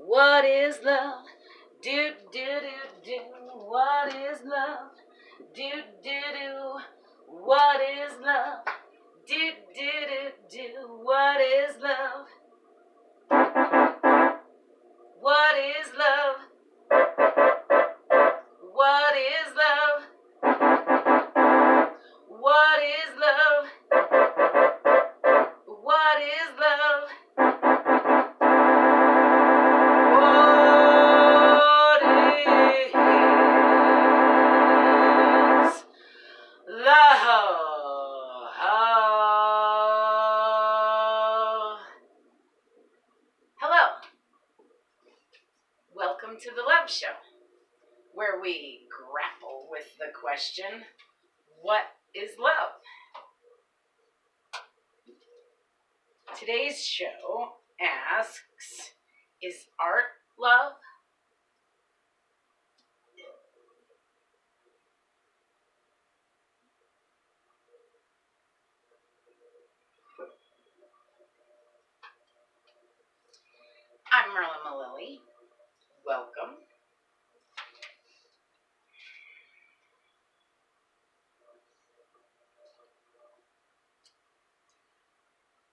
What is love? Do, do, do, do. What is love? Do, do, do. What is love? Do, do, do, do. What is love? What is love? What is love? What is love? What is love? What is love? Hello. Welcome to the Love Show, where we grapple with the question, what is love? Today's show asks, is art love? I'm Merlin Malilly. Welcome.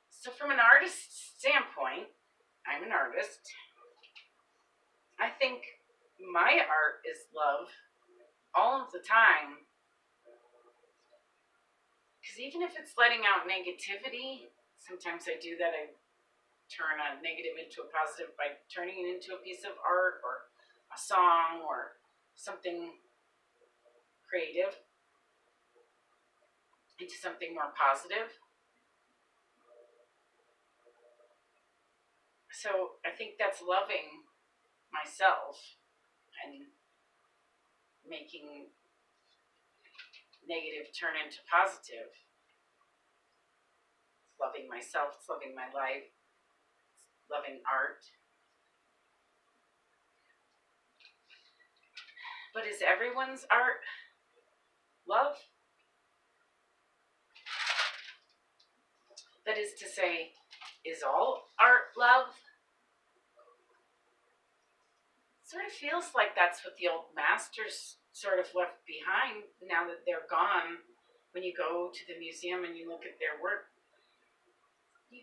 So from an artist's standpoint, I'm an artist. I think my art is love all of the time. Because even if it's letting out negativity, sometimes I do that. I turn a negative into a positive by turning it into a piece of art or a song or something creative into something more positive. So I think that's loving myself and making negative turn into positive. It's loving myself, it's loving my life, it's loving art. But is everyone's art love? That is to say, is all art love? It sort of feels like that's what the old masters sort of left behind now that they're gone. When you go to the museum and you look at their work, you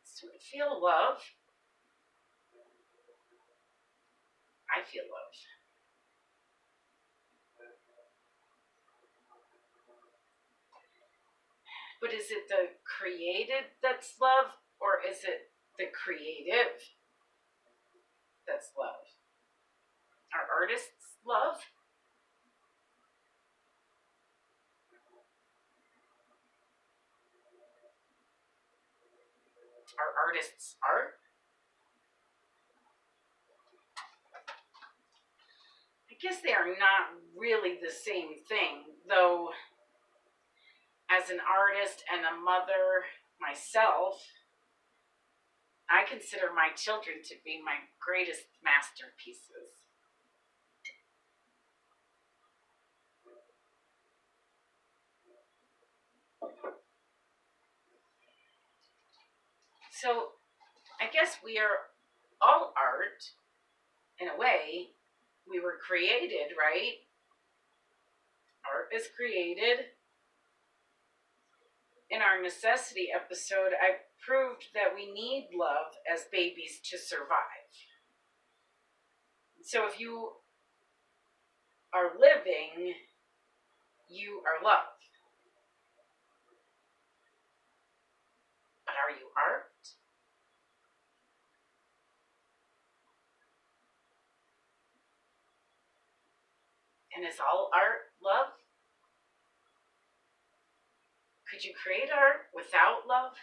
sort of feel love. I feel love. But is it the created that's love, or is it the creative that's love? Are artists love? Are artists art? I guess they are not really the same thing, though as an artist and a mother myself, I consider my children to be my greatest masterpieces. So I guess we are all art, in a way. We were created, right? Art is created. In our necessity episode, I proved that we need love as babies to survive. So if you are living, you are love. But are you art? And is all art love? Could you create art without love?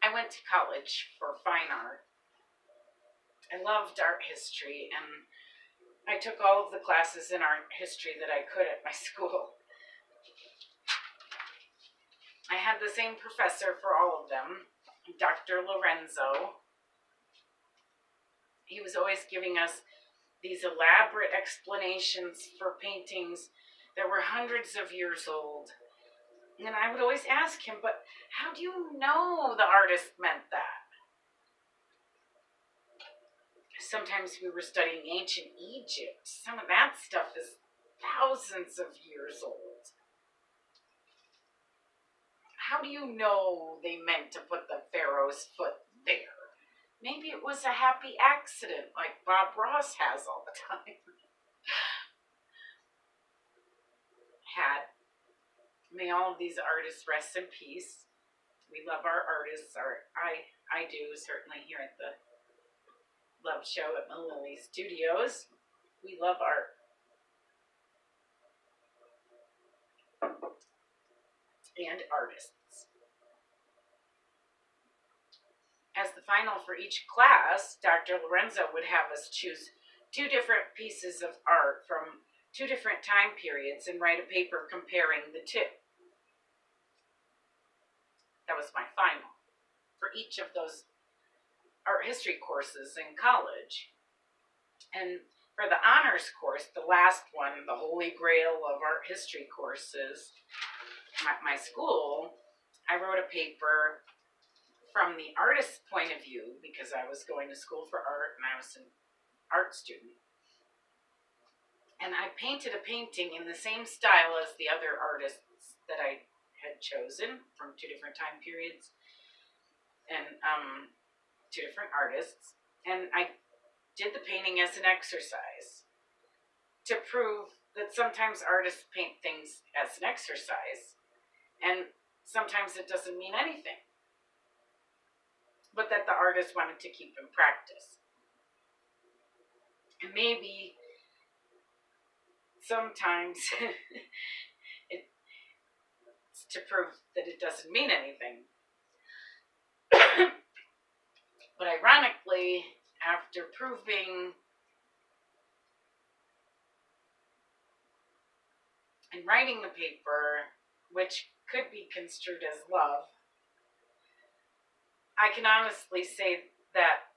I went to college for fine art. I loved art history, and I took all of the classes in art history that I could at my school. I had the same professor for all of them, Dr. Lorenzo. He was always giving us these elaborate explanations for paintings that were hundreds of years old. And I would always ask him, but how do you know the artist meant that? Sometimes we were studying ancient Egypt. Some of that stuff is thousands of years old. How do you know they meant to put the pharaoh's foot there? Maybe it was a happy accident like Bob Ross has all the time. May all of these artists rest in peace. We love our artists. I do, certainly here at the Love Show at Malili Studios. We love art. And artists. As the final for each class, Dr. Lorenzo would have us choose 2 different pieces of art from 2 different time periods and write a paper comparing the 2. That was my final for each of those art history courses in college. And for the honors course, the last one, the holy grail of art history courses, at my school, I wrote a paper from the artist's point of view because I was going to school for art and I was an art student. And I painted a painting in the same style as the other artists that I had chosen from 2 different time periods and 2 different artists. And I did the painting as an exercise to prove that sometimes artists paint things as an exercise and sometimes it doesn't mean anything, but that the artist wanted to keep in practice. And maybe sometimes it's to prove that it doesn't mean anything. But ironically, after proving and writing the paper, which could be construed as love, I can honestly say that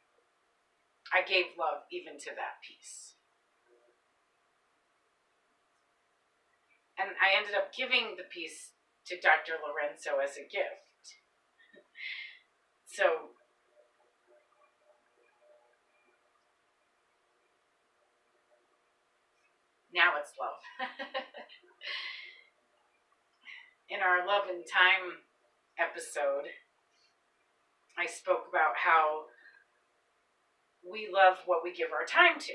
I gave love even to that piece. And I ended up giving the piece to Dr. Lorenzo as a gift. So now it's love. In our Love and Time episode, I spoke about how we love what we give our time to.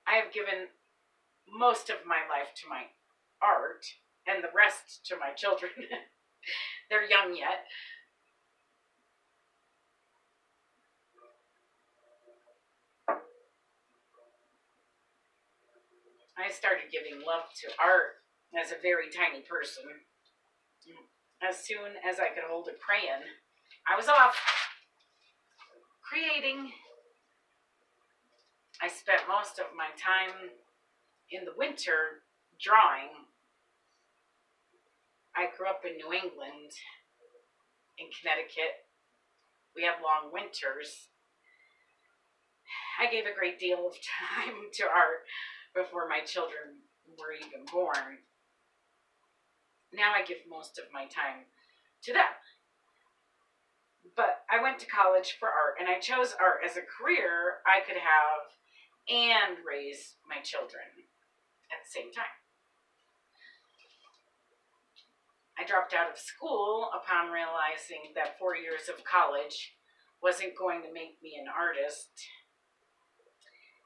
I have given most of my life to my art and the rest to my children. They're young yet. I started giving love to art as a very tiny person. As soon as I could hold a crayon, I was off creating. I spent most of my time in the winter drawing. I grew up in New England, in Connecticut. We have long winters. I gave a great deal of time to art before my children were even born. Now I give most of my time to them. But I went to college for art, and I chose art as a career I could have and raise my children at the same time. I dropped out of school upon realizing that 4 years of college wasn't going to make me an artist,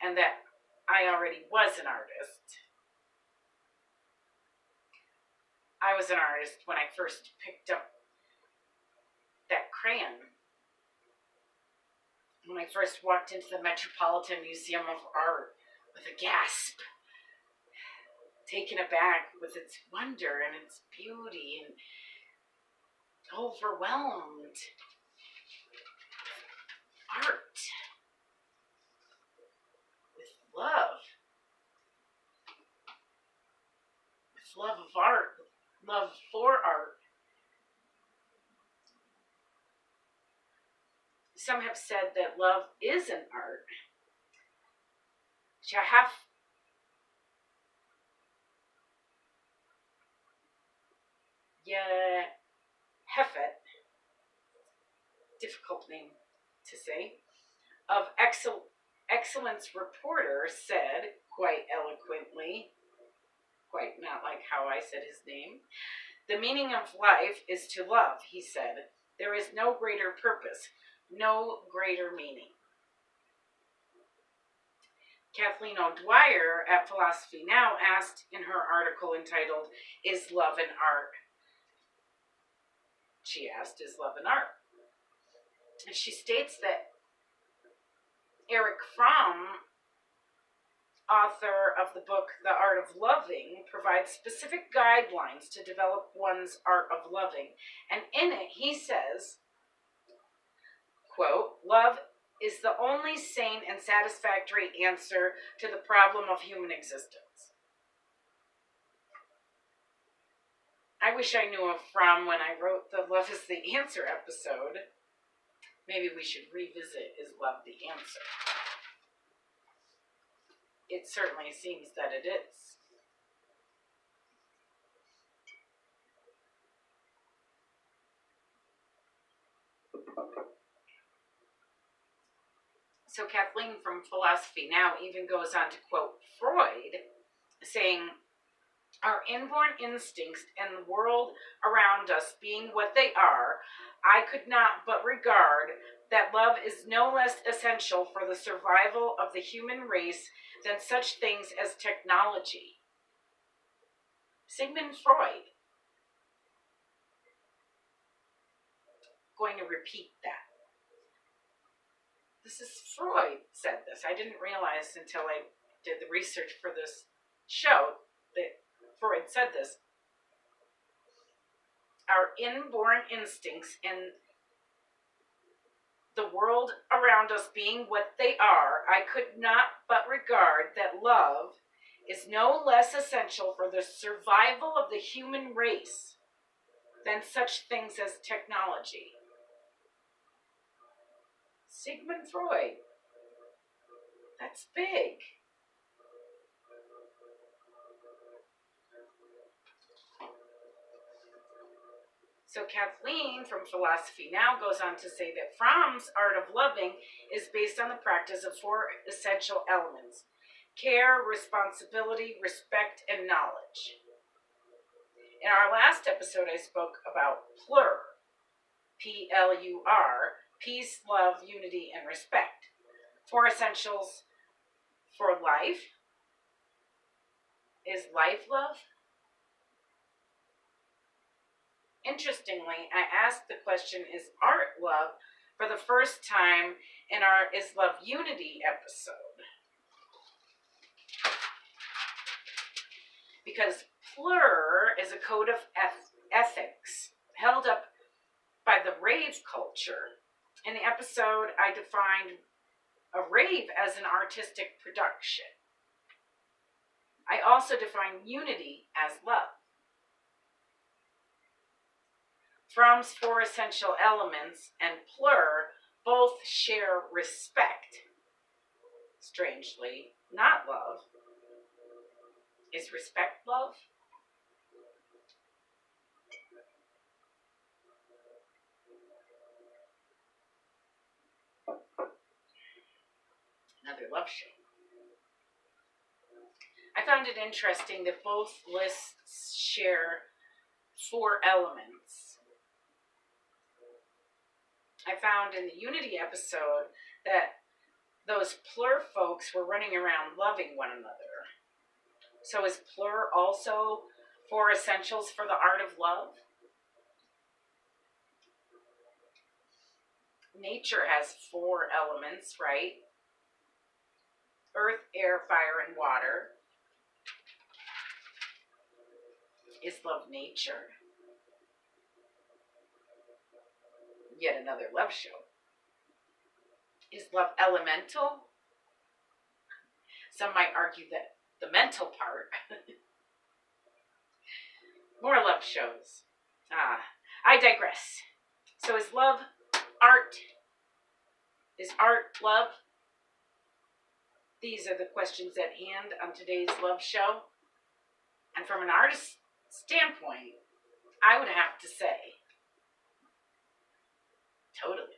and that I already was an artist. I was an artist when I first picked up that crayon. When I first walked into the Metropolitan Museum of Art with a gasp, taken aback with its wonder and its beauty, and overwhelmed. Art. With love. With love of art. Love for art. some have said that love is an art. Shahaf Yehefet, difficult name to say, of Excellence Reporter said, quite eloquently, quite not like how I said his name, "The meaning of life is to love," he said. "There is no greater purpose, no greater meaning." Kathleen O'Dwyer at Philosophy Now asked in her article entitled, "Is Love an Art?" She asked, "Is love an art?" And she states that Erich Fromm, author of the book The Art of Loving, provides specific guidelines to develop one's art of loving. And in it, he says, quote, "Love is the only sane and satisfactory answer to the problem of human existence." I wish I knew of Fromm when I wrote the Love is the Answer episode. Maybe we should revisit Is Love the Answer? It certainly seems that it is. So Kathleen from Philosophy Now even goes on to quote Freud, saying, "Our inborn instincts and the world around us being what they are, I could not but regard that love is no less essential for the survival of the human race than such things as technology." Sigmund Freud. Going to repeat that. This is Freud said this. I didn't realize until I did the research for this show that Freud said this. Our inborn instincts and the world around us being what they are, I could not but regard that love is no less essential for the survival of the human race than such things as technology. Sigmund Freud. That's big. So Kathleen from Philosophy Now goes on to say that Fromm's art of loving is based on the practice of 4 essential elements: care, responsibility, respect, and knowledge. In our last episode, I spoke about PLUR, P-L-U-R, peace, love, unity, and respect. 4 essentials for life. Is life love? Interestingly, I asked the question, is art love, for the first time in our Is Love Unity episode. Because PLUR is a code of ethics held up by the rave culture. In the episode, I defined a rave as an artistic production. I also defined unity as love. Fromm's 4 essential elements and PLUR both share respect. Strangely, not love. Is respect love? Another love show. I found it interesting that both lists share 4 elements. I found in the Unity episode that those PLUR folks were running around loving one another. So is PLUR also 4 essentials for the art of love? Nature has 4 elements, right? Earth, air, fire, and water. Is love nature? Yet another love show. Is love elemental? Some might argue that the mental part. More love shows. I digress. So is love art? Is art love? These are the questions at hand on today's love show. And from an artist's standpoint, I would have to say, totally.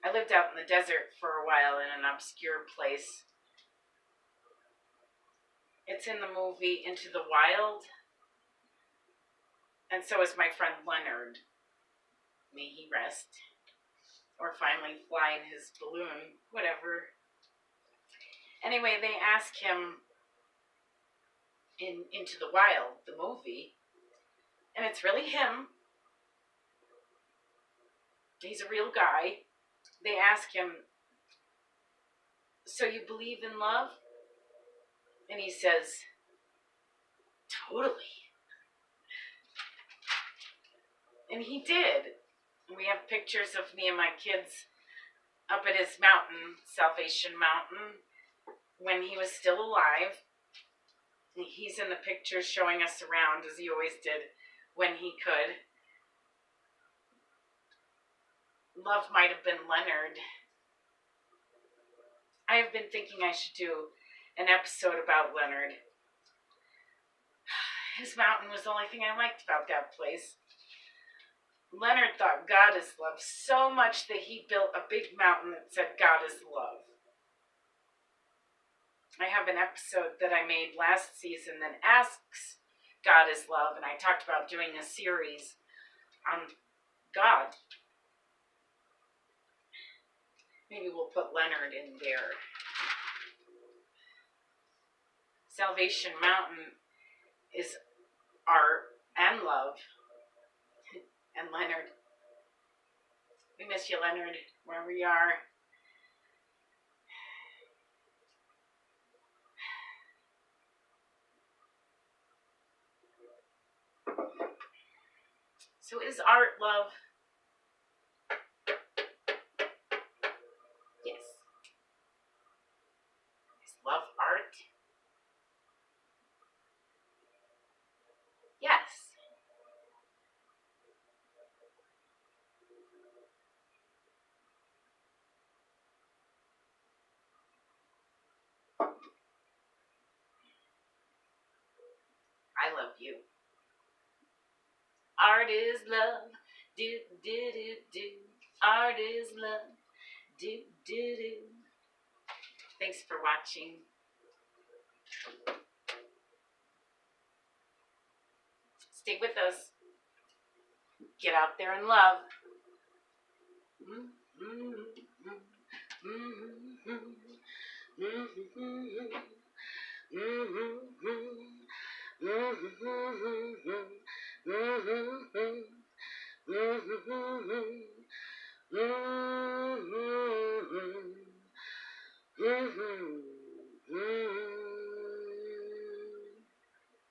I lived out in the desert for a while in an obscure place. It's in the movie Into the Wild. And so is my friend Leonard. May he rest. Or finally fly in his balloon, whatever. Anyway, they ask him in Into the Wild, the movie, and it's really him. He's a real guy. They ask him, so you believe in love? And he says, totally. And he did. We have pictures of me and my kids up at his mountain, Salvation Mountain, when he was still alive. He's in the pictures showing us around, as he always did when he could. Love might have been Leonard. I have been thinking I should do an episode about Leonard. His mountain was the only thing I liked about that place. Leonard thought God is love so much that he built a big mountain that said God is love. I have an episode that I made last season that asks God is love, and I talked about doing a series on God. Maybe we'll put Leonard in there. Salvation Mountain is art and love. And Leonard. We miss you, Leonard, wherever you are. So is art love? Yes. Is love art? Yes. I love you. Art is love. Do, do, do, do. Art is love. Do, do, do. Thanks for watching. Stay with us. Get out there and love.